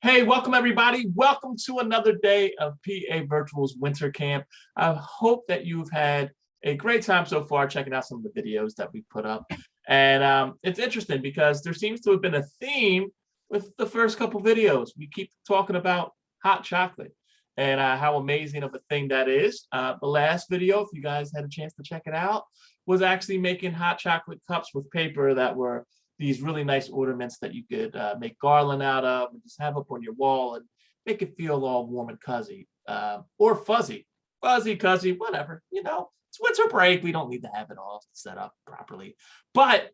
Hey, welcome everybody. Welcome to another day of PA Virtual's Winter Camp. I hope that you've had a great time so far checking out some of the videos that we put up. And it's interesting because there seems to have been a theme with the first couple videos. We keep talking about hot chocolate and how amazing of a thing that is. The last video, if you guys had a chance to check it out, was actually making hot chocolate cups with paper that were these really nice ornaments that you could make garland out of and just have up on your wall and make it feel all warm and cozy or fuzzy, cozy, whatever. You know, it's winter break. We don't need to have it all set up properly. But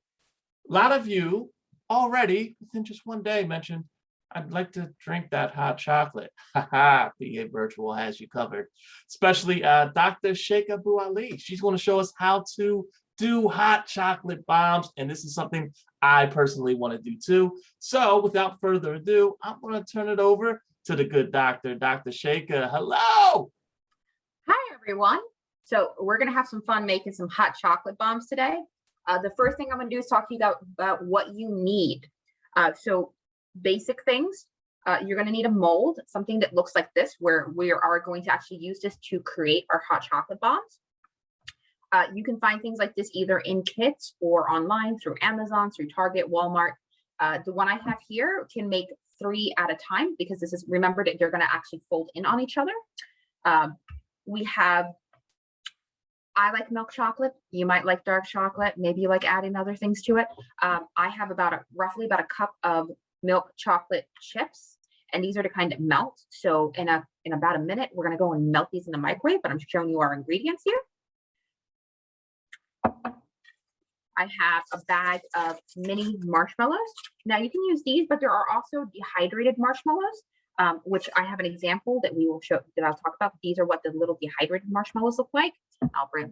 a lot of you already within just one day mentioned, I'd like to drink that hot chocolate. Haha, PA Virtual has you covered. Especially Dr. Sheikha BuAli. She's going to show us how to do hot chocolate bombs. And this is something I personally want to do too. So without further ado, I'm going to turn it over to the good doctor, Dr. Sheikha. Hello. Hi, everyone. So we're going to have some fun making some hot chocolate bombs today. The first thing I'm going to do is talk to you about what you need. So basic things. You're going to need a mold, something that looks like this, where we are going to actually use this to create our hot chocolate bombs. You can find things like this either in kits or online through Amazon, through Target, Walmart. The one I have here can make 3 at a time because this is, remember that they're going to actually fold in on each other. We have, I like milk chocolate. You might like dark chocolate. Maybe you like adding other things to it. I have roughly about a cup of milk chocolate chips, and these are to kind of melt. So in about a minute, we're going to go and melt these in the microwave, but I'm showing you our ingredients here. I have a bag of mini marshmallows. Now you can use these, but there are also dehydrated marshmallows, which I have an example that I'll talk about. These are what the little dehydrated marshmallows look like.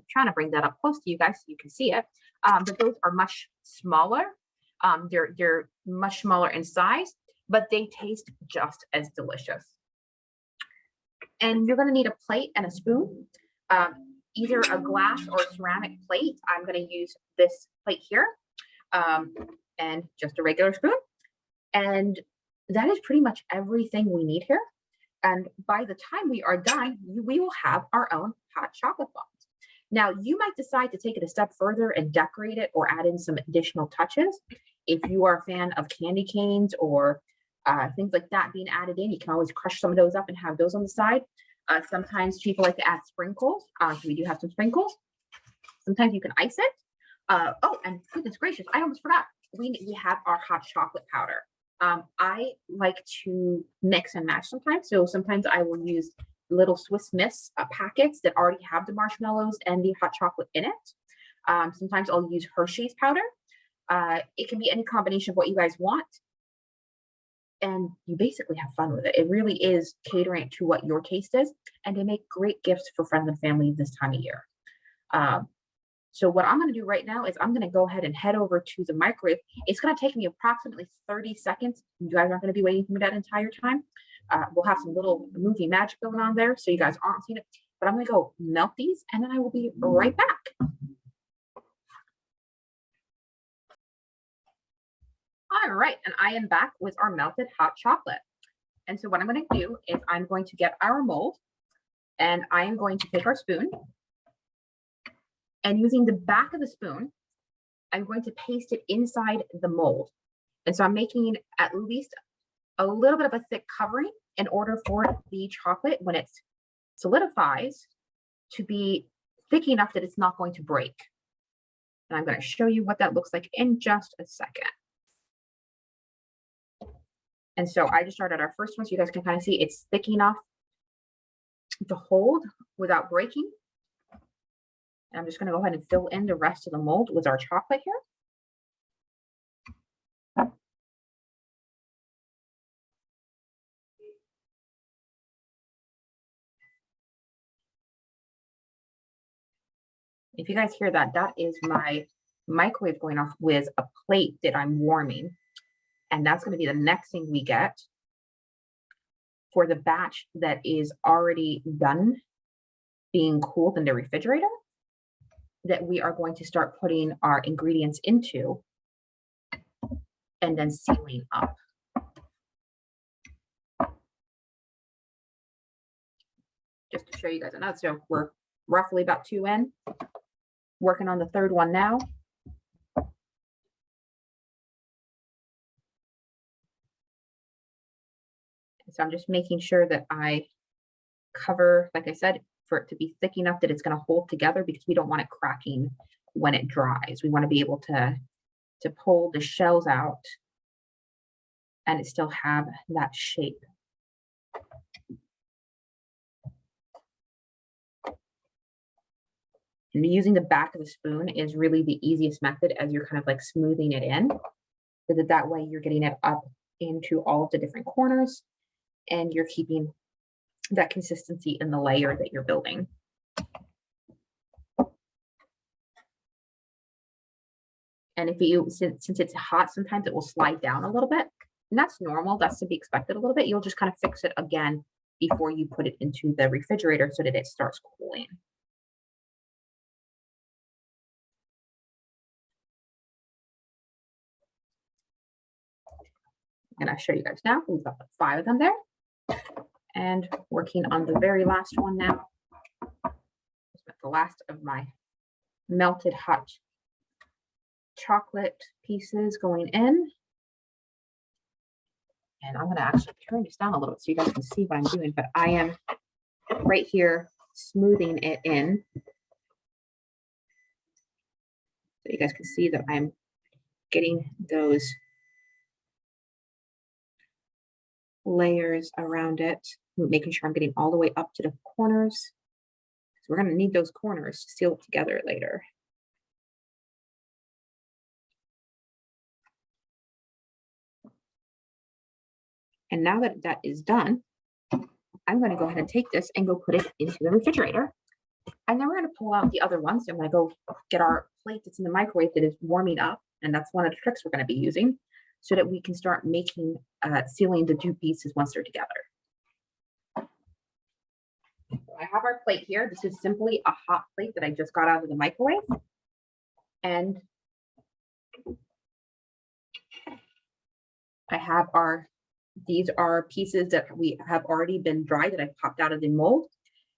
Trying to bring that up close to you guys so you can see it. But those are much smaller. They're much smaller in size, but they taste just as delicious. And you're going to need a plate and a spoon. Either a glass or a ceramic plate. I'm going to use this plate here and just a regular spoon. And that is pretty much everything we need here. And by the time we are done, we will have our own hot chocolate bombs. Now, you might decide to take it a step further and decorate it or add in some additional touches. If you are a fan of candy canes or things like that being added in, you can always crush some of those up and have those on the side. Sometimes people like to add sprinkles. So we do have some sprinkles. Sometimes you can ice it. Oh, and goodness gracious, I almost forgot. We have our hot chocolate powder. I like to mix and match sometimes. So sometimes I will use little Swiss Miss packets that already have the marshmallows and the hot chocolate in it. Sometimes I'll use Hershey's powder. It can be any combination of what you guys want. And you basically have fun with it. It really is catering to what your taste is, and they make great gifts for friends and family this time of year. So what I'm going to do right now is I'm going to go ahead and head over to the microwave. It's going to take me approximately 30 seconds. You guys aren't going to be waiting for me that entire time. We'll have some little movie magic going on there, so you guys aren't seeing it. But I'm going to go melt these, and then I will be right back. All right, and I am back with our melted hot chocolate. And so what I'm going to do is I'm going to get our mold, and I am going to take our spoon, and using the back of the spoon, I'm going to paste it inside the mold. And so I'm making at least a little bit of a thick covering in order for the chocolate, when it solidifies, to be thick enough that it's not going to break. And I'm going to show you what that looks like in just a second. And so I just started our first one, so you guys can kind of see it's thick enough to hold without breaking. And I'm just going to go ahead and fill in the rest of the mold with our chocolate here. If you guys hear that, that is my microwave going off with a plate that I'm warming. And that's going to be the next thing we get for the batch that is already done being cooled in the refrigerator, that we are going to start putting our ingredients into and then sealing up. just to show you guys another. So we're roughly about 2 in, working on the third one now. So I'm just making sure that I cover, like I said, for it to be thick enough that it's going to hold together, because we don't want it cracking when it dries. We want to be able to pull the shells out and it still have that shape. And using the back of the spoon is really the easiest method, as you're kind of like smoothing it in, so that way you're getting it up into all of the different corners and you're keeping that consistency in the layer that you're building. And if you, since it's hot, sometimes it will slide down a little bit, and that's normal. That's to be expected a little bit. You'll just kind of fix it again before you put it into the refrigerator so that it starts cooling. And I'll show you guys now. We've got 5 of them there. And working on the very last one now. The last of my melted hot chocolate pieces going in. And I'm going to actually turn this down a little bit so you guys can see what I'm doing. But I am right here smoothing it in, so you guys can see that I'm getting those layers around it, making sure I'm getting all the way up to the corners. So we're going to need those corners to seal it together later. And now that that is done, I'm going to go ahead and take this and go put it into the refrigerator. And then we're going to pull out the other ones. So I'm going to go get our plate that's in the microwave that is warming up. And that's one of the tricks we're going to be using, so that we can start making, sealing the 2 pieces once they're together. So I have our plate here. This is simply a hot plate that I just got out of the microwave. And I have these are pieces that we have already been dried, that I popped out of the mold.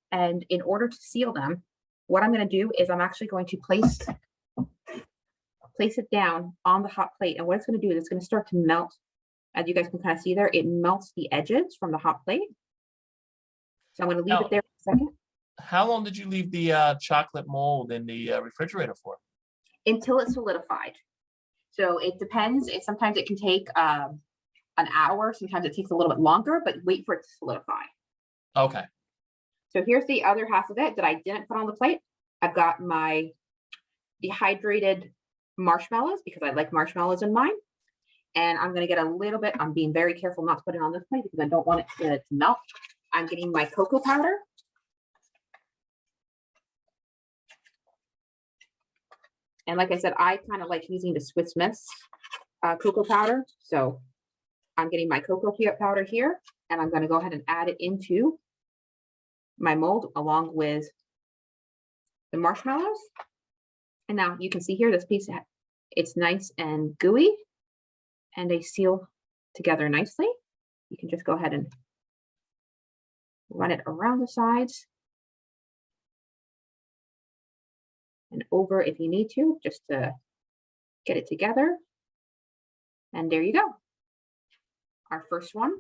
And in order to seal them, what I'm going to do is I'm actually going to place it down on the hot plate. And what it's going to do is it's going to start to melt. As you guys can kind of see there, it melts the edges from the hot plate. So I'm going to leave it there for a second. How long did you leave the chocolate mold in the refrigerator for? Until it's solidified. So it depends. Sometimes it can take an hour. Sometimes it takes a little bit longer, but wait for it to solidify. Okay. So here's the other half of it that I didn't put on the plate. I've got my dehydrated marshmallows, because I like marshmallows in mine. And I'm going to get a little bit, I'm being very careful not to put it on this plate because I don't want it to melt. I'm getting my cocoa powder. And like I said, I kind of like using the Swiss Miss cocoa powder. So I'm getting my cocoa powder here, and I'm going to go ahead and add it into my mold along with the marshmallows. And now you can see here, this piece, it's nice and gooey, and they seal together nicely. You can just go ahead and run it around the sides and over if you need to, just to get it together. And there you go. Our first one,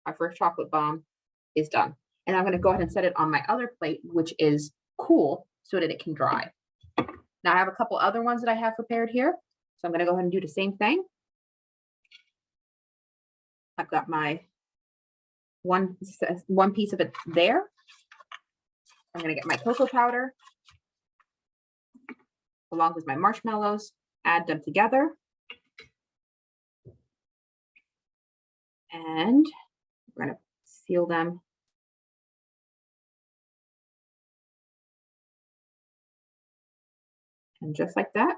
our first chocolate bomb is done. And I'm going to go ahead and set it on my other plate, which is cool, so that it can dry. Now I have a couple other ones that I have prepared here. So I'm going to go ahead and do the same thing. I've got my one piece of it there. I'm going to get my cocoa powder along with my marshmallows, add them together. And we're going to seal them. And just like that,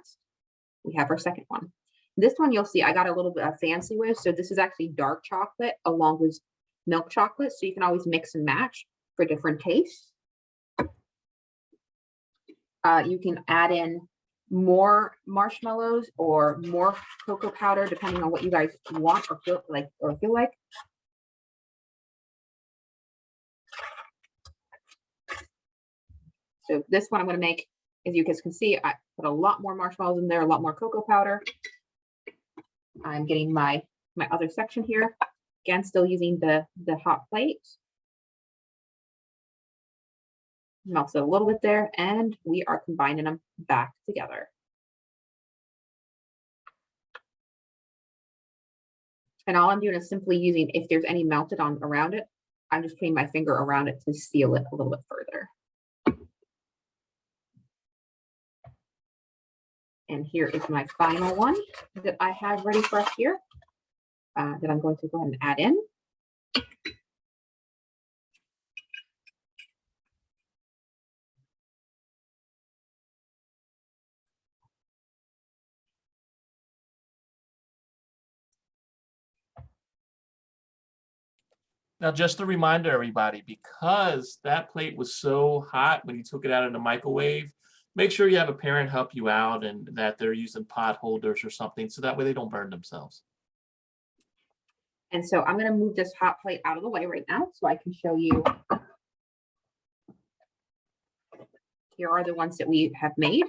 we have our second one. This one you'll see I got a little bit fancy with. So this is actually dark chocolate along with milk chocolate. So you can always mix and match for different tastes. You can add in more marshmallows or more cocoa powder, depending on what you guys want or feel like. So this one I'm going to make, as you guys can see, I put a lot more marshmallows in there, a lot more cocoa powder. I'm getting my other section here. Again, still using the hot plate. Melts it a little bit there, and we are combining them back together. And all I'm doing is simply using, if there's any melted on around it, I'm just putting my finger around it to seal it a little bit further. And here is my final one that I have ready for us here, that I'm going to go ahead and add in. Now, just a reminder, everybody, because that plate was so hot when you took it out of the microwave, make sure you have a parent help you out and that they're using pot holders or something so that way they don't burn themselves. And so I'm going to move this hot plate out of the way right now so I can show you. Here are the ones that we have made.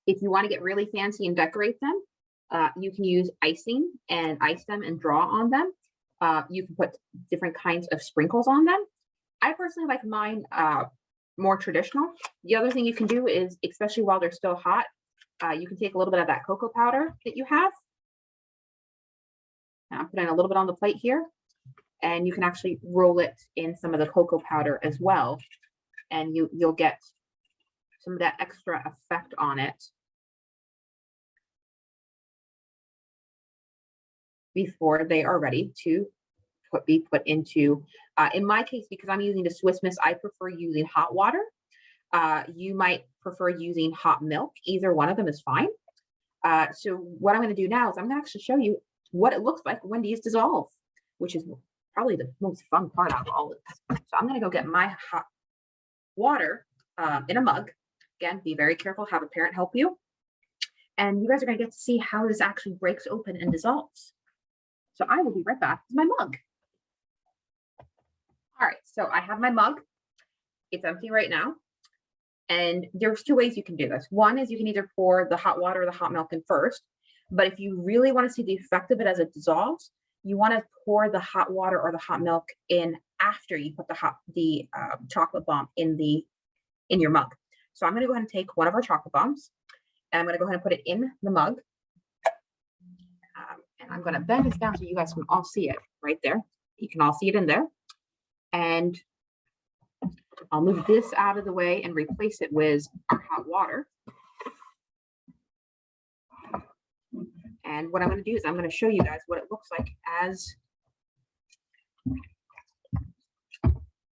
If you want to get really fancy and decorate them, you can use icing and ice them and draw on them. You can put different kinds of sprinkles on them. I personally like mine more traditional. The other thing you can do is, especially while they're still hot, you can take a little bit of that cocoa powder that you have. And I'm putting a little bit on the plate here, and you can actually roll it in some of the cocoa powder as well, and you'll get some of that extra effect on it before they are ready to be put into, in my case, because I'm using the Swiss Miss, I prefer using hot water. You might prefer using hot milk. Either one of them is fine. So what I'm going to do now is I'm going to actually show you what it looks like when these dissolve, which is probably the most fun part out of all of this. So I'm going to go get my hot water in a mug. Again, be very careful, have a parent help you. And you guys are going to get to see how this actually breaks open and dissolves. So I will be right back with my mug. All right, so I have my mug. It's empty right now. And there's two ways you can do this. One is you can either pour the hot water or the hot milk in first. But if you really want to see the effect of it as it dissolves, you want to pour the hot water or the hot milk in after you put the chocolate bomb in your mug. So I'm going to go ahead and take one of our chocolate bombs, and I'm going to go ahead and put it in the mug. And I'm going to bend this down so you guys can all see it right there. You can all see it in there. And I'll move this out of the way and replace it with our hot water. And what I'm going to do is I'm going to show you guys what it looks like as, and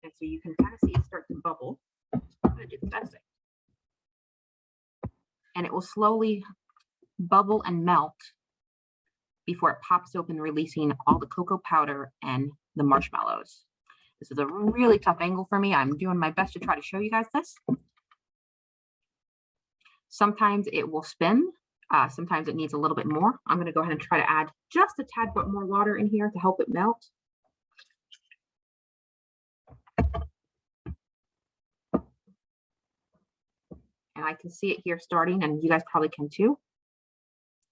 so you can kind of see it start to bubble. I'm going to do the best thing. And it will slowly bubble and melt before it pops open, releasing all the cocoa powder and the marshmallows. This is a really tough angle for me. I'm doing my best to try to show you guys this. Sometimes it will spin. Sometimes it needs a little bit more. I'm going to go ahead and try to add just a tad bit more water in here to help it melt. And I can see it here starting, and you guys probably can too.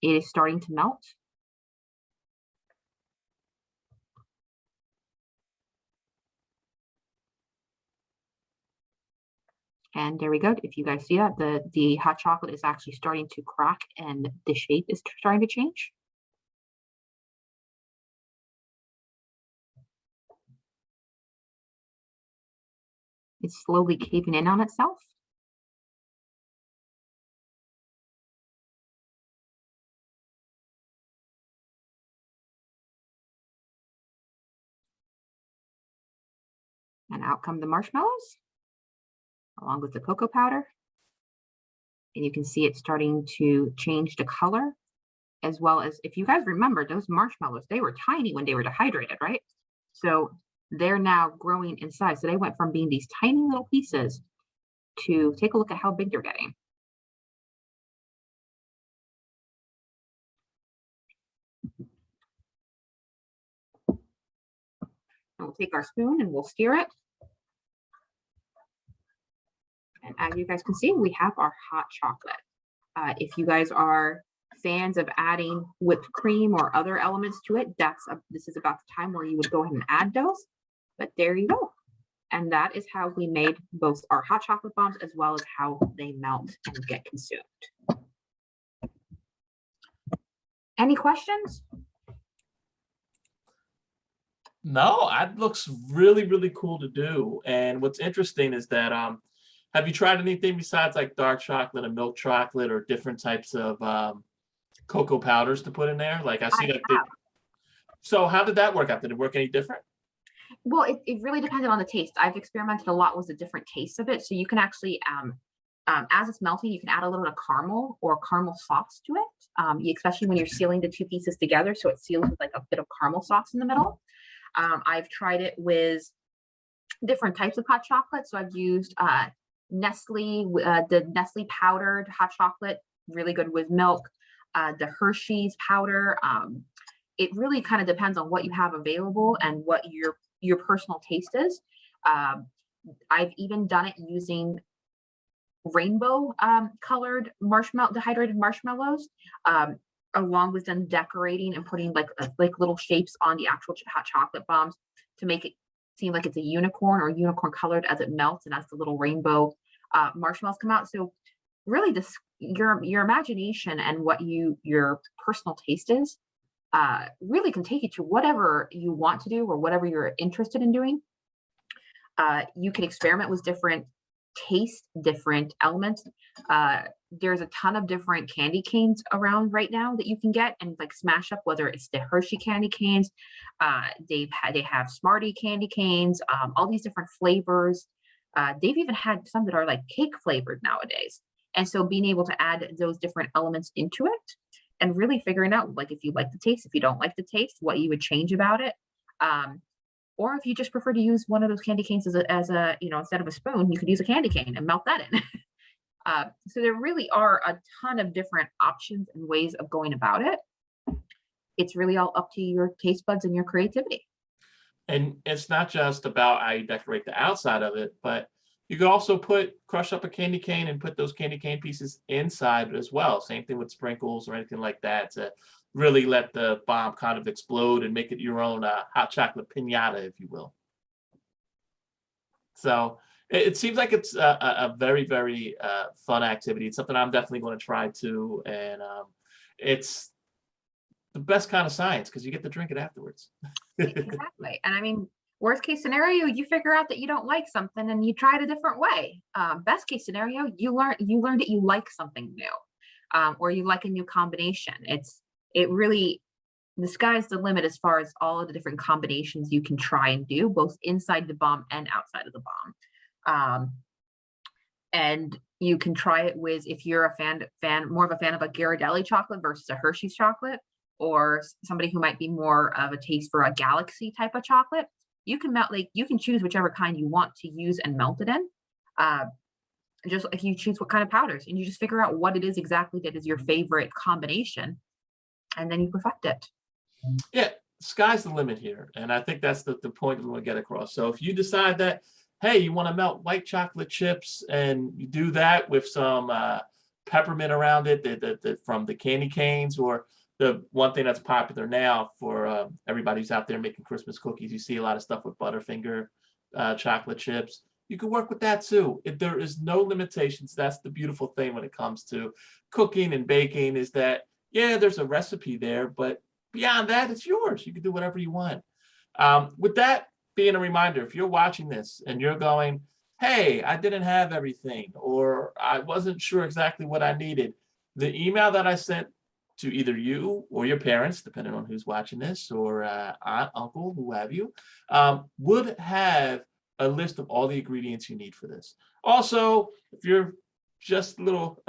It is starting to melt. And there we go. If you guys see that, the hot chocolate is actually starting to crack and the shape is starting to change. It's slowly caving in on itself. And out come the marshmallows, along with the cocoa powder. And you can see it starting to change the color, as well as, if you guys remember, those marshmallows, they were tiny when they were dehydrated, right? So they're now growing in size. So they went from being these tiny little pieces to, take a look at how big they're getting. And we'll take our spoon and we'll stir it. And as you guys can see, we have our hot chocolate. If you guys are fans of adding whipped cream or other elements to it, this is about the time where you would go ahead and add those. But there you go. And that is how we made both our hot chocolate bombs as well as how they melt and get consumed. Any questions? No, that looks really, really cool to do. And what's interesting is that have you tried anything besides like dark chocolate and milk chocolate or different types of cocoa powders to put in there? Like I see that. So how did that work out? Did it work any different? Well, it really depended on the taste. I've experimented a lot with the different tastes of it. So you can actually, as it's melting, you can add a little bit of caramel or caramel sauce to it, especially when you're sealing the two pieces together. So it seals with like a bit of caramel sauce in the middle. I've tried it with different types of hot chocolate. So I've used Nestle, the Nestle powdered hot chocolate, really good with milk. The Hershey's powder. It really kind of depends on what you have available and what your personal taste is. I've even done it using rainbow colored dehydrated marshmallows, along with them decorating and putting like little shapes on the actual hot chocolate bombs to make it seem like it's a unicorn or unicorn colored as it melts and as the little rainbow marshmallows come out. So really your imagination and what your personal taste is really can take you to whatever you want to do or whatever you're interested in doing. You can experiment with different tastes, different elements. There's a ton of different candy canes around right now that you can get and like smash up, whether it's the Hershey candy canes, they have Smartie candy canes, all these different flavors. They've even had some that are like cake flavored nowadays. And so being able to add those different elements into it and really figuring out like if you like the taste, if you don't like the taste, what you would change about it. Or if you just prefer to use one of those candy canes as a instead of a spoon, you could use a candy cane and melt that in. So there really are a ton of different options and ways of going about it. It's really all up to your taste buds and your creativity. And it's not just about how you decorate the outside of it, but you could also crush up a candy cane and put those candy cane pieces inside as well. Same thing with sprinkles or anything like that to really let the bomb kind of explode and make it your own hot chocolate piñata, if you will. So it seems like it's a very, very fun activity. It's something I'm definitely going to try too. And it's the best kind of science because you get to drink it afterwards. Exactly. And I mean, worst case scenario, you figure out that you don't like something and you try it a different way. Best case scenario, you learned that you like something new, or you like a new combination. The sky's the limit as far as all of the different combinations you can try and do, both inside the bomb and outside of the bomb. And you can try it with, if you're more of a fan of a Ghirardelli chocolate versus a Hershey's chocolate, or somebody who might be more of a taste for a Galaxy type of chocolate, you can choose whichever kind you want to use and melt it in. Just like you choose what kind of powders, and you just figure out what it is exactly that is your favorite combination, and then you perfect it. Yeah, sky's the limit here. And I think that's the point we want to get across. So if you decide that, hey, you want to melt white chocolate chips and you do that with some peppermint around it from the candy canes, or the one thing that's popular now for everybody who's out there making Christmas cookies, you see a lot of stuff with Butterfinger chocolate chips. You can work with that too. There is no limitations. That's the beautiful thing when it comes to cooking and baking, is that, yeah, there's a recipe there, but beyond that, it's yours. You can do whatever you want. With that being a reminder, if you're watching this and you're going, hey, I didn't have everything, or I wasn't sure exactly what I needed, the email that I sent to either you or your parents, depending on who's watching this, or aunt, uncle, who have you, would have a list of all the ingredients you need for this. Also, if you're just a little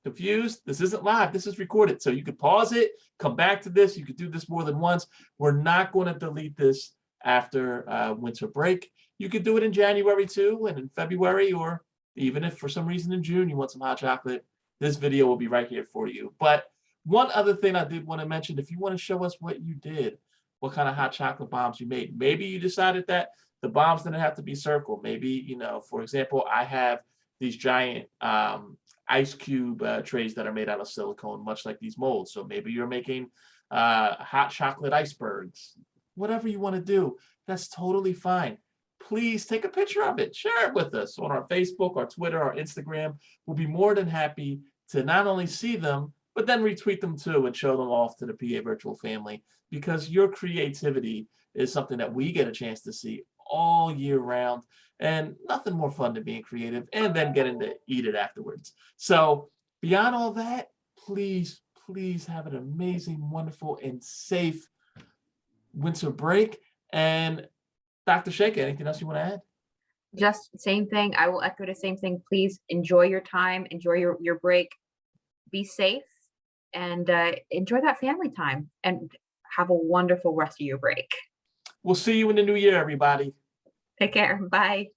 confused, this isn't live, this is recorded. So you could pause it, come back to this. You could do this more than once. We're not going to delete this after winter break. You could do it in January too, and in February, or even if for some reason in June you want some hot chocolate, this video will be right here for you. But one other thing I did want to mention, if you want to show us what you did, what kind of hot chocolate bombs you made. Maybe you decided that the bombs didn't have to be circle. Maybe, for example, I have these giant ice cube trays that are made out of silicone, much like these molds. So maybe you're making hot chocolate icebergs, whatever you want to do, that's totally fine. Please take a picture of it, share it with us on our Facebook, our Twitter, our Instagram. We'll be more than happy to not only see them, but then retweet them too and show them off to the PA Virtual family, because your creativity is something that we get a chance to see all year round, and nothing more fun than being creative and then getting to eat it afterwards. So beyond all that, please, please have an amazing, wonderful, and safe winter break. And Dr. Sheikha, anything else you want to add? Just same thing. I will echo the same thing. Please enjoy your time, enjoy your break, be safe, and enjoy that family time, and have a wonderful rest of your break. We'll see you in the new year, everybody. Take care. Bye.